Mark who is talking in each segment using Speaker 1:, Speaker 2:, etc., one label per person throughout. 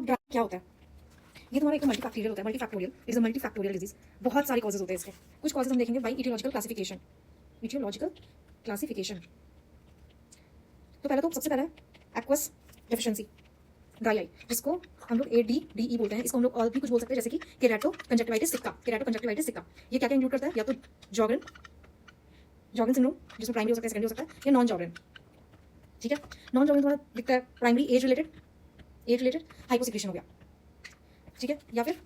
Speaker 1: क्या होता है? ये तुम्हारा एक मल्टीफैक्टोरियल होता है, multifactorial is a multifactorial disease. बहुत सारे कॉजेज होते हैं इसके। कुछ कॉजेज हम देखेंगे by aetiological classification. Aetiological classification तो पहले तो सबसे पहला है एक्वस डेफिशिएंसी, ड्राई आई, जिसको हम लोग ADDE बोलते हैं। इसको हम लोग और भी कुछ बोल सकते हैं, जैसे कि केराटो कंजक्टिवाइटिस सिक्का। केराटो कंजक्टिवाइटिस सिक्का ये क्या क्या इंक्लूड करता है? या तो जॉगरन सिंड्रोम, जिसमें प्राइमरी हो सकता है, सेकेंडरी हो सकता है, या नॉन जॉगरन। ठीक है, नॉन जॉगरन थोड़ा दिखता है प्राइमरी एज रिलेटेड हाइपोसिक्रेशन हो गया। ठीक है, या फिर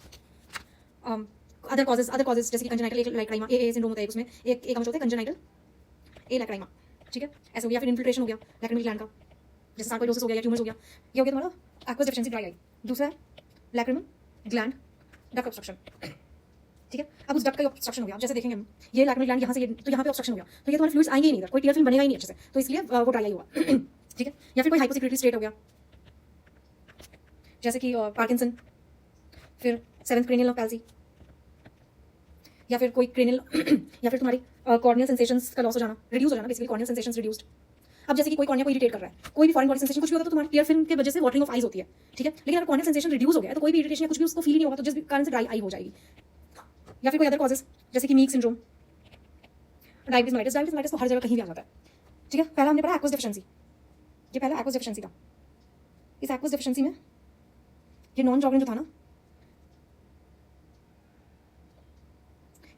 Speaker 1: अदर कॉजेज जैसे कि कंजेनाइटल लैक्राइमा, ए सिंड्रोम होता है उसमें, एक होता है कंजेनाइटल ए लैक्राइमा। ठीक है, ऐसे हो गया। फिर इन्फिल्ट्रेशन हो गया लैक्रिमल ग्लैंड का, जैसे सार्कोइडोसिस हो गया या ट्यूमर्स हो गया। ये हो गया तुम्हारा एक्वस डेफिशिएंसी ड्राई आई। दूसरा है लैक्रिमल ग्लैंड डक्ट ऑब्स्ट्रक्शन। ठीक है, अब उस डक्ट का ऑब्स्ट्रक्शन हो गया, जैसे देखेंगे हम, ये लैक्रिमल ग्लैंड यहाँ से तो यहाँ पे ऑब्स्ट्रक्शन हो गया, तो ये तुम्हारे फ्लूइड्स आएंगे ही नहीं, कोई टीयर फिल्म बनेगा ही नहीं अच्छे से, तो इसलिए वो ड्राई आई होगा। ठीक है, या फिर कोई हाइपोसिक्रेटरी स्टेट हो गया, जैसे कि पार्किंसन, फिर 7th क्रेनियल पैल्सी, या फिर कोई क्रेनियल या फिर तुम्हारी कॉर्नियल सेंसेशंस का लॉस हो जाना, रिड्यूस हो जाना, बेसिकली कॉर्नियल सेंसेशंस रिड्यूस्ड। अब जैसे कि कोई कॉर्निया को इरिटेट कर रहा है, कोई भी फॉरेन बॉडी सेंसेशन कुछ भी होता है, तो तुम्हारी टीयर फिल्म की वजह से वाटरिंग ऑफ आईज होती है। ठीक है, लेकिन अगर कॉर्नियल सेंसेशन रिड्यूस हो गया तो कोई भी इरिटेशन या कुछ भी उसको फील नहीं होगा, तो जिस कारण से ड्राई आई हो जाएगी। या फिर कोई अदर कॉजेस जैसे कि मीक सिंड्रोम, डायबिटीज तो हर जगह कहीं भी आ जाता है। ठीक है, पहला हमने पढ़ा एक्वस डेफिशिएंसी, ये पहला एक्वस डेफिशिएंसी था। इस एक्वस डेफिशिएंसी में ये नॉन जॉगरन जो था ना,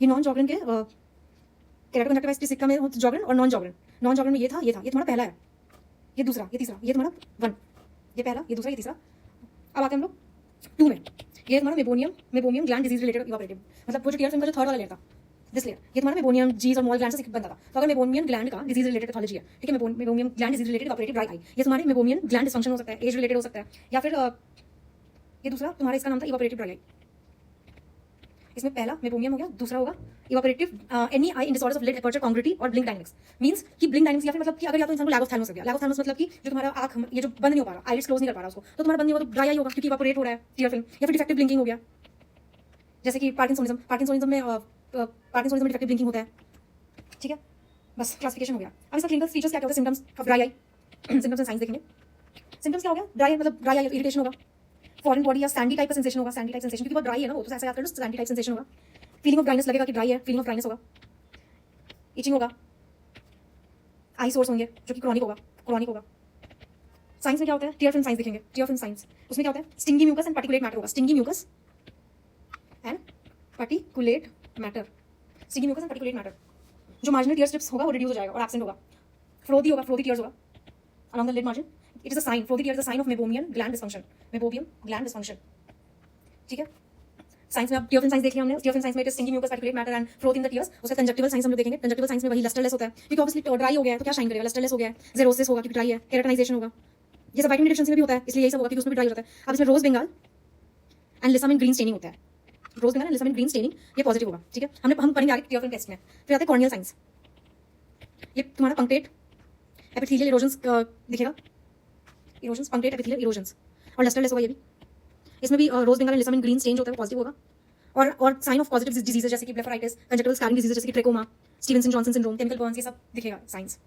Speaker 1: ये नॉन जॉगरन के केराटो कंजक्टिवाइटिस सिक्का में जॉगरन और नॉन जॉगरन में ये तुम्हारा पहला है, ये दूसरा, ये तीसरा, ये तुम्हारा 1, ये पहला, ये दूसरा, ये तीसरा। अब आते हैं हम लोग 2 में। ये तुम्हारा मेबोमियम ग्लैंड डिजीज रिलेटेड इवैपोरेटिव, मतलब वो जो टीयर फिल्म का जो थर्ड वाला लेयर था, दिस लेयर, ये तुम्हारा मेबोनियम जीज और मॉल ग्लैंड से बनता था। तो अगर मेबोमियन ग्लैंड का डिजीज रिलेटेड पैथोलॉजी है, ठीक है, meibomian gland disease related evaporative dry eye, ये तुम्हारे मेबोमियन ग्लैंड डिसफंक्शन हो सकता है, एज रिलेटेड हो सकता है, या फिर ये दूसरा तुम्हारा, इसका नाम था इवैपोरेटिव ड्राई आई। इसमें पहला मेबोमियम हो गया, दूसरा होगा evaporative any eye in disorders of lid aperture congruity और ब्लिंक डायनेमिक्स। मींस कि ब्लिंक डायनेमिक्स या फिर मतलब कि अगर या तो इंसान को लैग ऑफ थैलेमस हो गया, लैग ऑफ थैलेमस मतलब कि जो तुम्हारा आंख ये जो बंद नहीं हो पा रहा, आईलिड्स क्लोज नहीं कर पा रहा उसको, तो तुम्हारा बंद नहीं होगा तो ड्राई आई होगा, क्योंकि इवैपोरेट हो रहा है टीयर फिल्म। या फिर डिफेक्टिव ब्लिंकिंग हो गया, जैसे कि पार्किंसोनिज्म में डिफेक्टिव ब्लिंकिंग होता है। ठीक है, बस क्लासिफिकेशन हो गया। अब इसका क्लिनिकल फीचर्स क्या क्या होते हैं, symptoms of dry eye, symptoms and science देखेंगे। सिम्टम्स क्या हो गया? ड्राई मतलब ड्राई आई इरिटेशन होगा, फॉरेन बॉडी या सैंडी टाइप का सेंसेशन होगा, सैंडी टाइप सेंसेशन, क्योंकि बहुत ड्राई है ना वो, तो ऐसा याद कर लो, सैंडी टाइप सेंसेशन होगा। फीलिंग ऑफ ड्राइनेस लगेगा कि ड्राई है, फीलिंग ऑफ ड्राइनेस होगा, इचिंग होगा, आई सोर्स होंगे जो कि क्रॉनिक होगा। साइंस में क्या होता है? टीयर फिल्म साइंस देखेंगे, टीयर फिल्म साइंस, उसमें क्या होता है? Stringy mucus and particulate matter होगा, stringy mucus and particulate matter. जो मार्जिनल टीयर स्ट्रिप्स होगा वो रिड्यूस हो जाएगा और एब्सेंट होगा। फ्रोदी टीयर्स होगा along the lid margin. It is a sign, frothy tear is a sign of meibomian gland dysfunction. ठीक है, साइंस में अब टीयर फिल्म साइंस देख लिया हमने। टीयर फिल्म साइंस में stringy mucus, particulate matter and froth in the tears. उसका conjunctival science हम लोग देखेंगे। कंजक्टिवल साइंस में वही लस्टरलेस होता है, क्योंकि ऑब्वियसली ड्राई हो गया है तो क्या शाइन करेगा, लस्टरलेस हो गया है, जेरोसिस होगा क्योंकि ड्राई है, केराटिनाइजेशन होगा, ये सब विटामिन डिफिशिएंसी में भी होता है, इसलिए यही सब होगा क्योंकि उसमें भी ड्राई होता है। अब इसमें रोज बेंगाल एंड लिसामिन ग्रीन स्टेनिंग होता है, रोज बेंगाल एंड लिसामिन ग्रीन स्टेनिंग ये पॉजिटिव होगा। ठीक है, हम पढ़ेंगे आगे टीयर फिल्म टेस्ट में। फिर आते हैं कॉर्नियल साइंस, ये तुम्हारा पंक्टेट एपिथेलियल इरोजन्स दिखेगा, इरोजन्स, पंक्टेट एपिथेलियल इरोजन्स, और लस्टरलेस होगा ये भी। इसमें भी रोज बेंगाल एंड लिसामिन ग्रीन स्टेन होता है, वो पॉजिटिव होगा। और साइन ऑफ पॉजिटिव डिजीजेस जैसे कि ब्लेफराइटिस, कंजक्टिवल स्कारिंग डिजीज जैसे कि trachoma, Stevenson Johnson syndrome, chemical Burns, ये सब दिखेगा साइंस।